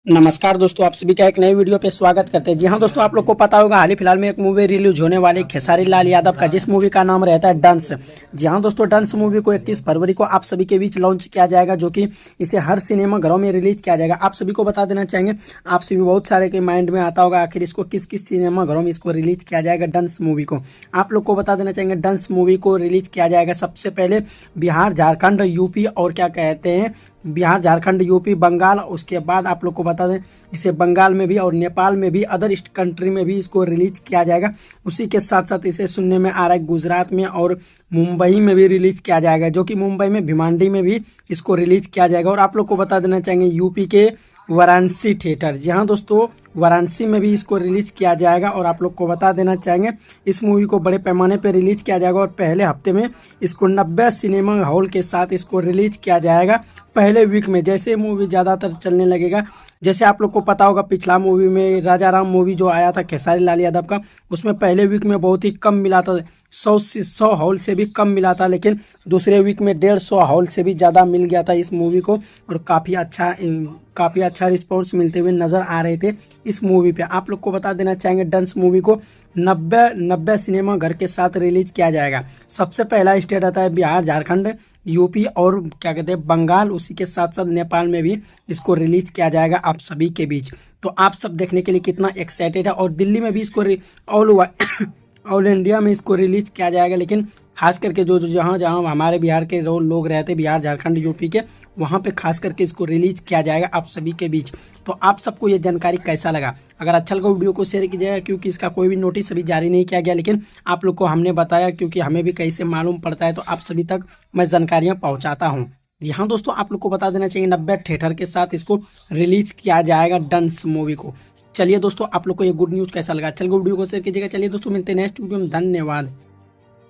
नमस्कार दोस्तों, आप सभी का एक नई वीडियो पे स्वागत करते हैं। जी हाँ दोस्तों, आप लोग को पता होगा हाल ही फिलहाल में एक मूवी रिलीज होने वाली खेसारी लाल यादव का, जिस मूवी का नाम रहता है डंस। जी हाँ दोस्तों, डंस मूवी को 21 फरवरी को आप सभी के बीच लॉन्च किया जाएगा, जो कि इसे हर सिनेमा घरों में रिलीज किया जाएगा। आप सभी को बता देना चाहेंगे, आप सभी बहुत सारे के माइंड में आता होगा आखिर इसको किस किस सिनेमा घरों में इसको रिलीज किया जाएगा डंस मूवी को। आप लोग को बता देना चाहेंगे, डंस मूवी को रिलीज किया जाएगा सबसे पहले बिहार, झारखंड, यूपी और क्या कहते हैं बिहार, झारखंड, यूपी, बंगाल। उसके बाद आप लोग को बता दें, इसे बंगाल में भी और नेपाल में भी, अदर कंट्री में भी इसको रिलीज किया जाएगा। उसी के साथ साथ इसे सुनने में आ रहा है गुजरात में और मुंबई में भी रिलीज किया जाएगा, जो कि मुंबई में भिवांडी में भी इसको रिलीज किया जाएगा। और आप लोग को बता देना चाहेंगे यूपी के वाराणसी थिएटर, जी हाँ दोस्तों, वाराणसी में भी इसको रिलीज किया जाएगा। और आप लोग को बता देना चाहेंगे, इस मूवी को बड़े पैमाने पर रिलीज किया जाएगा और पहले हफ्ते में इसको 90 सिनेमा हॉल के साथ इसको रिलीज किया जाएगा। पहले वीक में जैसे मूवी ज़्यादातर चलने लगेगा, जैसे आप लोग को पता होगा पिछला मूवी में राजा राम मूवी जो आया था खेसारी लाल यादव का, उसमें पहले वीक में बहुत ही कम मिला था, 100 हॉल से भी कम मिला था, लेकिन दूसरे वीक में 150 हॉल से भी ज़्यादा मिल गया था इस मूवी को। और काफ़ी अच्छा रिस्पॉन्स मिलते हुए नज़र आ रहे थे इस मूवी पे। आप लोग को बता देना चाहेंगे, डंस मूवी को 90 सिनेमा घर के साथ रिलीज किया जाएगा। सबसे पहला स्टेट आता है बिहार, झारखंड, यूपी और क्या कहते हैं बंगाल। उसी के साथ साथ नेपाल में भी इसको रिलीज किया जाएगा आप सभी के बीच। तो आप सब देखने के लिए कितना एक्साइटेड है। और दिल्ली में भी इसको ऑल इंडिया में इसको रिलीज किया जाएगा, लेकिन खास करके जो जहाँ जहाँ हमारे बिहार के लोग रहते हैं, बिहार, झारखंड, यूपी के, वहाँ पे खास करके इसको रिलीज किया जाएगा आप सभी के बीच। तो आप सबको ये जानकारी कैसा लगा? अगर अच्छा लगा वीडियो को शेयर कीजिएगा, क्योंकि इसका कोई भी नोटिस अभी जारी नहीं किया गया, लेकिन आप लोग को हमने बताया, क्योंकि हमें भी कहीं से मालूम पड़ता है तो आप सभी तक मैं जानकारियाँ पहुँचाता हूँ। जी हाँ दोस्तों, आप लोग को बता देना चाहिए 90 थिएटर के साथ इसको रिलीज किया जाएगा डंस मूवी को। चलिए दोस्तों, आप लोग को ये गुड न्यूज़ कैसा लगा? चलिए वीडियो को शेयर कीजिएगा। चलिए दोस्तों, मिलते हैं नेक्स्ट वीडियो में। धन्यवाद।